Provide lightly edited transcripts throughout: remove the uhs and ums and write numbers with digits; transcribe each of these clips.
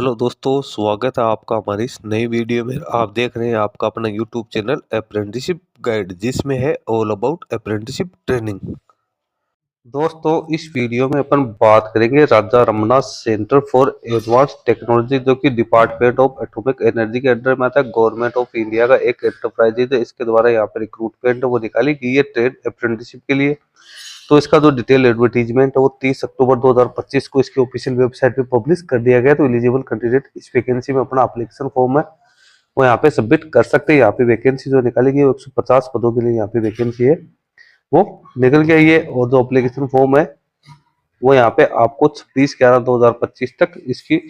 Hello दोस्तों, स्वागत है आपका हमारी इस नई वीडियो में। आप देख रहे हैं आपका अपना यूट्यूब चैनल अप्रेंटिसशिप गाइड, जिसमें है ऑल अबाउट अप्रेंटिसशिप ट्रेनिंग। दोस्तों, इस वीडियो में अपन बात करेंगे Raja Ramanna centre for advance technology, जो कि डिपार्टमेंट ऑफ एटॉमिक एनर्जी के अंडर में आता है। गवर्नमेंट ऑफ इंडिया का एक एंटरप्राइज है। इसके द्वारा यहाँ पे रिक्रूटमेंट वो निकाली गई है ट्रेड अप्रेंटिसशिप के लिए। तो इसका जो डिटेल एडवर्टीजमेंट है वो 30 अक्टूबर 2025 को इसकी ऑफिशियल वेबसाइट पे पब्लिश कर दिया गया। तो एलिजिबल कैंडिडेट इस वैकेंसी में अपना एप्लीकेशन फॉर्म है वो यहाँ पे सबमिट कर सकते हैं। यहाँ पे वैकेंसी जो निकाली गई है 150 पदों के लिए यहाँ पे वैकेंसी है वो निकल के आई है। और जो एप्लीकेशन फॉर्म है वो यहाँ पे आपको 26/11/2025 तक इसकी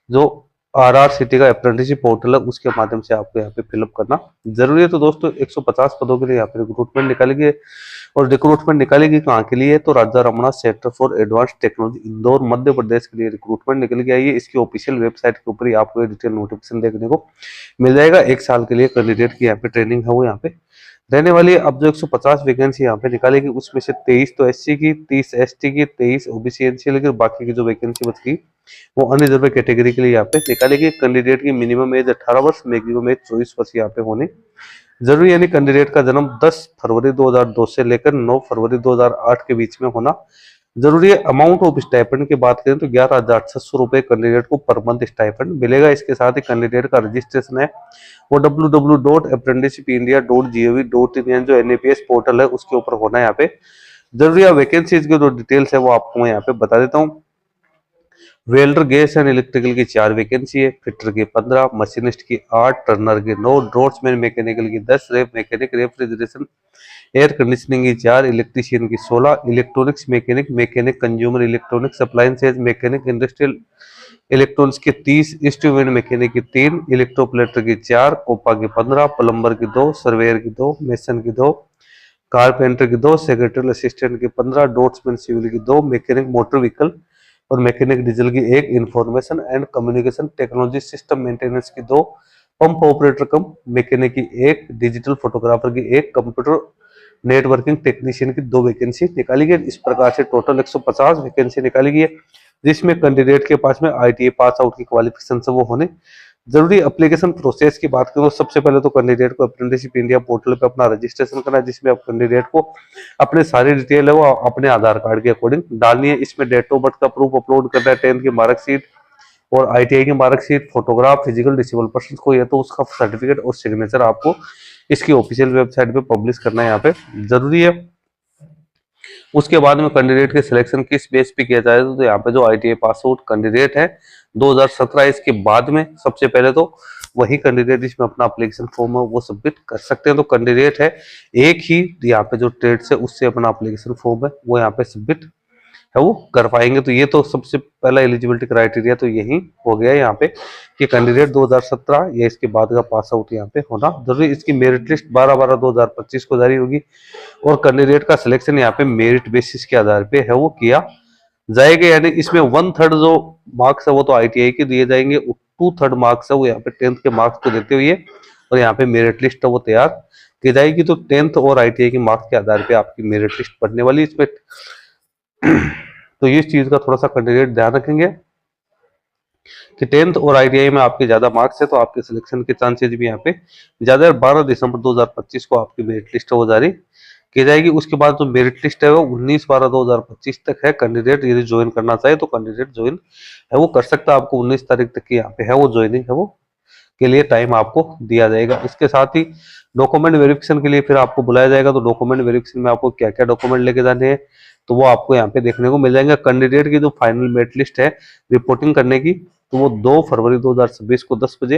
जो RRCT का अप्रेंटिसशिप पोर्टल है उसके माध्यम से आपको यहाँ पे फिलअप करना जरूरी है। तो दोस्तों 150 पदों के लिए यहाँ पे रिक्रूटमेंट निकाली गई। और रिक्रूटमेंट निकाली गई कहाँ के लिए? तो Raja Ramanna centre for advance technology Indore Madhya Pradesh के लिए रिक्रूटमेंट निकल के आई है। इसकी ऑफिशियल वेबसाइट के ऊपर ही आपको ये डिटेल नोटिफिकेशन देखने को मिल जाएगा। 1 साल के लिए कैंडिडेट की यहाँ पे ट्रेनिंग है वो यहाँ पे रहने वाली है। अब जो 150 वैकेंसी यहाँ पे निकालेगी उसमें से 23 तो SC की, 30 ST की, 23 OBC NC, लेकिन बाकी की जो वैकेंसी बच गई वो अनरिजर्व कैटेगरी के लिए यहाँ पे निकालेगी। कैंडिडेट की मिनिमम एज 18 वर्ष, मैक्सिमम एज 24 वर्ष यहाँ पे होनी जरूरी, यानी कैंडिडेट का जन्म 10 फरवरी 2002 से लेकर 9 फरवरी 2008 के बीच में होना जरूरी है। अमाउंट ऑफ स्टाइपेंड की बात करें तो 11,600 रुपए कैंडिडेट को पर मंथ स्टाइपेंड मिलेगा। इसके साथ ही कैंडिडेट का रजिस्ट्रेशन है वो www.apprenticeshipindia.gov.in जो NAPS पोर्टल है उसके ऊपर होना है यहाँ पे जरूरी है। वैकेंसीज की जो डिटेल्स है वो आपको मैं यहाँ पे बता देता हूँ। वेल्डर गैस एंड इलेक्ट्रिकल की 4 वैकेंसी है, फिटर की 15, मशीनिस्ट की 8, टर्नर की 9, ड्रॉट्समैन मैकेनिकल की 10, rape mechanic refrigeration air conditioning की 4, इलेक्ट्रीशियन की 16, electronics mechanic, mechanic consumer electronics appliances mechanic industrial electronics के 30, इंस्ट्रूमेंट मैकेनिक की 3, इलेक्ट्रोप्लेटर की 4, कोपा की 15, प्लम्बर की 2, सर्वेयर की 2, मेसन की 2, कारपेंटर की 2, सेक्रेटरी असिस्टेंट की 15, डॉट्समैन सिविल की 2, मैकेनिक मोटर व्हीकल और मैकेनिक डीजल की 1, information and communication technology system maintenance की 2, पंप ऑपरेटर कम मैकेनिक की 1, डिजिटल फोटोग्राफर की 1, कंप्यूटर नेटवर्किंग टेक्नीशियन की 2 वैकेंसी निकाली गई। इस प्रकार से टोटल 150 वैकेंसी निकाली गई है, जिसमें कैंडिडेट के पास में ITI पास आउट की क्वालिफिकेशन से वो होने जरूरी। एप्लीकेशन प्रोसेस की बात करें तो सबसे पहले तो कैंडिडेट को अप्रेंटिसशिप इंडिया पोर्टल पे अपना रजिस्ट्रेशन करना है, जिसमें आप कैंडिडेट को अपने सारी डिटेल है वो अपने आधार कार्ड के अकॉर्डिंग डालनी है। इसमें डेट ऑफ बर्थ का प्रूफ अपलोड करना है, 10th की मार्कशीट और ITI की marksheet, photograph, physical disable person को ये तो उसका सर्टिफिकेट और सिग्नेचर आपको इसकी ऑफिशियल वेबसाइट पे पब्लिश करना है यहाँ पे जरूरी है। उसके बाद में कैंडिडेट के सिलेक्शन किस बेस पे किया जाएगा? तो यहाँ पे जो ITI पास आउट कैंडिडेट है 2017, इसके बाद में सबसे पहले तो वही कैंडिडेट इसमें अपना एप्लीकेशन फॉर्म है वो सबमिट कर सकते हैं। तो कैंडिडेट है एक ही यहाँ पे जो ट्रेड से उससे अपना एप्लीकेशन फॉर्म है वो यहाँ पे सबमिट है वो कर पाएंगे। तो ये तो सबसे पहला एलिजिबिलिटी क्राइटेरिया तो यही हो गया यहाँ पे कि कैंडिडेट 2017 या इसके बाद का पास आउट यहाँ पे होना जरूरी। इसकी मेरिट लिस्ट 12/12/2025 को जारी होगी और कैंडिडेट का सिलेक्शन यहाँ पे मेरिट बेसिस के आधार पे है वो किया जाएगा। यानी इसमें 1/3 जो मार्क्स है वो तो ITI के दिए जाएंगे, 2/3 मार्क्स है वो यहाँ पे 10th के मार्क्स को देते हुए और यहाँ पे मेरिट लिस्ट है वो तैयार की जाएगी। तो 10th और ITI के मार्क्स के आधार पे आपकी मेरिट लिस्ट बनने वाली इसमें। तो इस चीज का थोड़ा सा कैंडिडेट ध्यान रखेंगे कि 10th और ITI में आपके ज्यादा मार्क्स है तो आपके सिलेक्शन के चांसेस भी यहाँ पे ज्यादा। 12 दिसंबर 2025 को आपकी मेरिट लिस्ट वो जारी की जाएगी। उसके बाद जो मेरिट लिस्ट है वो 19/12/2025 तक है। कैंडिडेट यदि ज्वाइन करना चाहे तो कैंडिडेट ज्वाइन है वो कर सकता है। आपको 19 तारीख तक की यहाँ पे है वो ज्वाइनिंग है वो के लिए टाइम आपको दिया जाएगा। इसके साथ ही डॉक्यूमेंट वेरिफिकेशन के लिए फिर आपको बुलाया जाएगा। तो डॉक्यूमेंट वेरिफिकेशन में आपको क्या क्या डॉक्यूमेंट लेके जाने हैं तो वो आपको यहाँ पे देखने को मिल जाएंगे। कैंडिडेट की जो फाइनल मेरिट लिस्ट है रिपोर्टिंग करने की तो वो 2 फरवरी 2026 को 10 बजे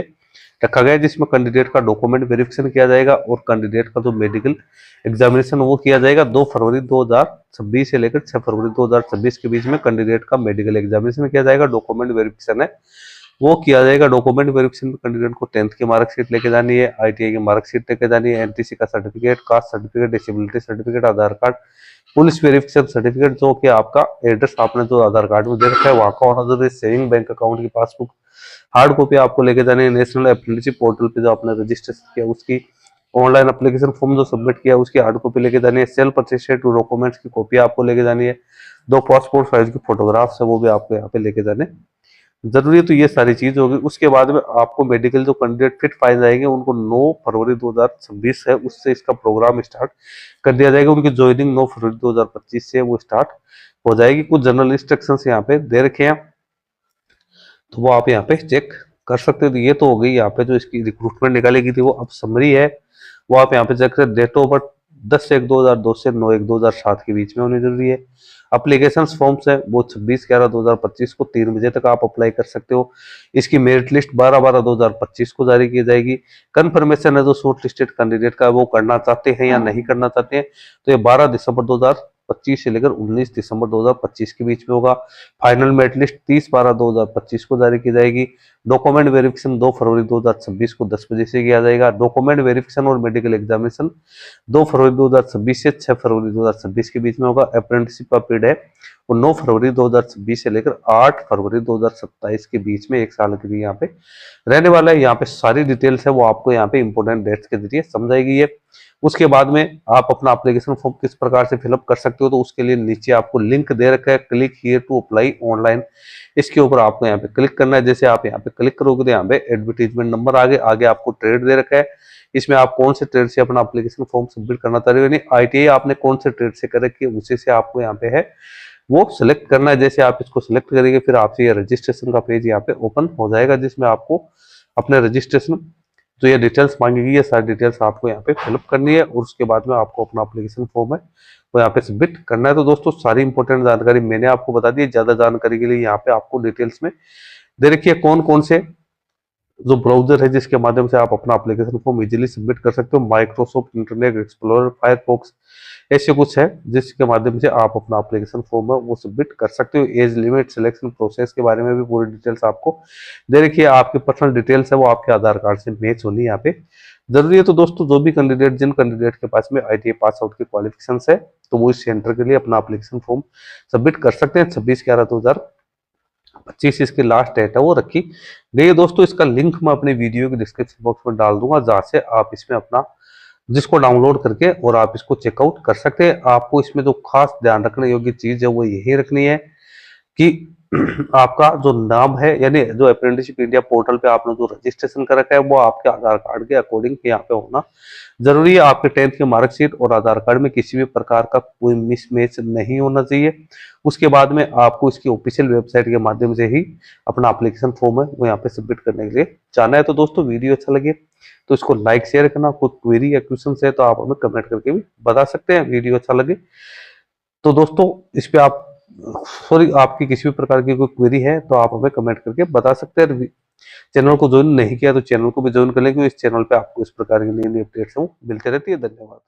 रखा गया है, जिसमें कैंडिडेट का डॉक्यूमेंट वेरिफिकेशन किया जाएगा और कैंडिडेट का जो मेडिकल एग्जामिनेशन वो किया जाएगा 2 फरवरी 2026 से लेकर 6 फरवरी 2026 के बीच में कैंडिडेट का मेडिकल एग्जामिनेशन किया जाएगा। डॉक्यूमेंट वेरिफिकेशन है वो किया जाएगा। डॉक्यूमेंट वेरिफिकेशन में कैंडिडेट को 10th की मार्कशीट लेके जानी है, ITI की मार्कशीट लेके जानी है, NTC का certificate, caste certificate, disability certificate, Aadhaar card, police verification certificate, जो कि आपका एड्रेस आपने जो आधार कार्ड में दे रखा है वहां का होना जरूरी, सेविंग बैंक अकाउंट की पासबुक हार्ड कॉपी आपको लेके जानी है, नेशनल अप्रेंटिसशिप पोर्टल पे जो आपने रजिस्ट्रेशन किया उसकी ऑनलाइन एप्लीकेशन फॉर्म जो सबमिट किया उसकी हार्ड कॉपी लेके जानी है, सेल्फ अटेस्टेड डॉक्यूमेंट्स की कॉपी आपको लेके जानी है, 2 पासपोर्ट साइज की फोटोग्राफ्स है वो भी आपको यहाँ पे लेके जाने जरूरी है। तो ये सारी चीज होगी। उसके बाद में आपको मेडिकल जो कैंडिडेट फिट पाए जाएंगे उनको 9 फरवरी 2026 है उससे इसका प्रोग्राम स्टार्ट कर दिया जाएगा। उनकी ज्वाइनिंग 9 फरवरी 2025 से वो स्टार्ट हो जाएगी। कुछ जनरल इंस्ट्रक्शंस यहाँ पे दे रखे हैं, तो वो आप यहाँ पे चेक कर सकते हो। तो ये तो हो गई यहाँ पे जो इसकी रिक्रूटमेंट निकाली गई थी वो अब समरी है, वो आप यहाँ पे चेक कर। डेट ऑफ बर्थ 10/1/2002 से 9/1/2007 के बीच में होनी जरूरी है। अप्लीकेशन फॉर्म्स है वो 26/11/2025 को 3 बजे तक आप अप्लाई कर सकते हो। इसकी मेरिट लिस्ट 12/12/2025 को जारी की जाएगी। कंफर्मेशन है जो शॉर्ट लिस्टेड कैंडिडेट का वो करना चाहते हैं या नहीं करना चाहते हैं, तो ये 12 दिसंबर 2025 से लेकर 19 दिसंबर 2025 के बीच में होगा। फाइनल मेरिट लिस्ट 30/12/2025 को जारी की जाएगी। डॉक्यूमेंट वेरिफिकेशन 2 फरवरी 2026 को 10 बजे से किया जाएगा। डॉक्यूमेंट वेरिफिकेशन और मेडिकल एग्जामिनेशन 2 फरवरी 2026 से 6 फरवरी 2026 के बीच में होगा। अप्रेंटिसशिप का पीरियड है वो 9 फरवरी 2026 से लेकर 8 फरवरी 2027 के बीच में 1 साल के लिए यहाँ पे रहने वाला है। यहाँ पे सारी डिटेल्स है वो आपको यहाँ पे इंपोर्टेंट डेट्स के जरिए समझाएगी है। उसके बाद में आप अपना एप्लीकेशन फॉर्म किस प्रकार से फिलअप कर सकते हो, तो उसके लिए नीचे आपको लिंक दे रखा है, click here to apply online. इसके ऊपर आपको यहाँ पे क्लिक करना है। जैसे आप यहाँ पे क्लिक करोगे तो यहाँ पे एडवर्टीजमेंट नंबर आगे आगे आपको ट्रेड दे रखा है। इसमें आप कौन से ट्रेड से अपना एप्लीकेशन फॉर्म सबमिट करना चाह रहे हो, यानी ITI आपने कौन से ट्रेड से कर रखी है उसी से आपको यहाँ पे है वो सिलेक्ट करना है। जैसे आप इसको सिलेक्ट करेंगे फिर आपसे ये रजिस्ट्रेशन का पेज यहाँ पे ओपन हो जाएगा, जिसमें आपको अपने रजिस्ट्रेशन जो ये डिटेल्स मांगेगी ये सारी डिटेल्स आपको यहाँ पे फिलअप करनी है और उसके बाद में आपको अपना एप्लीकेशन फॉर्म है वो यहाँ पे सबमिट करना है। तो दोस्तों सारी इंपॉर्टेंट जानकारी मैंने आपको बता दी है। ज्यादा जानकारी के लिए यहाँ पे आपको डिटेल्स में दे रखिए कौन कौन से जो ब्राउजर है जिसके माध्यम से आप अपना एप्लीकेशन फॉर्म इजीली सबमिट कर सकते हो। माइक्रोसॉफ्ट इंटरनेट एक्सप्लोरर, फायरफॉक्स, ऐसे कुछ है जिसके माध्यम से आप अपना एप्लीकेशन फॉर्म है वो सबमिट कर सकते हो। एज लिमिट, सिलेक्शन प्रोसेस के बारे में भी पूरी डिटेल्स आपको दे रखी है। आपकी पर्सनल डिटेल्स है वो आपके आधार कार्ड से मैच होनी यहाँ पे जरूरी है। तो दोस्तों जो भी कैंडिडेट जिन कैंडिडेट के पास में ITI पास आउट की क्वालिफिकेशन है तो वो इस सेंटर के लिए अपना एप्लीकेशन फॉर्म सबमिट कर सकते हैं। 26/11/2025 इसकी लास्ट डेट है वो रखी गई है। दोस्तों इसका लिंक मैं अपने वीडियो के डिस्क्रिप्शन बॉक्स में डाल दूंगा, जहां से आप इसमें अपना जिसको डाउनलोड करके और आप इसको चेकआउट कर सकते हैं। आपको इसमें जो खास ध्यान रखने योग्य चीज है वो यही रखनी है कि आपका जो नाम है, यानी जो अप्रेंटिसशिप इंडिया पोर्टल पे आपने जो रजिस्ट्रेशन कर रखा है वो आपके आधार कार्ड के अकॉर्डिंग यहाँ पे होना जरूरी है। आपके 10th की मार्कशीट और आधार कार्ड में किसी भी प्रकार का कोई मिसमैच नहीं होना चाहिए। उसके बाद में आपको इसकी ऑफिशियल वेबसाइट के माध्यम से ही अपना एप्लीकेशन फॉर्म है वो यहाँ पे सबमिट करने के लिए जाना है। तो दोस्तों वीडियो अच्छा लगे तो इसको लाइक शेयर करना। कोई क्वेरी या क्वेश्चन है तो आप हमें कमेंट करके भी बता सकते हैं। वीडियो अच्छा लगे तो दोस्तों इस पे आप सॉरी आपकी किसी भी प्रकार की कोई क्वेरी है तो आप हमें कमेंट करके बता सकते हैं। चैनल को ज्वाइन नहीं किया तो चैनल को भी ज्वाइन कर लें, क्योंकि इस चैनल पे आपको इस प्रकार की नई नई अपडेट्स मिलते रहती है। धन्यवाद।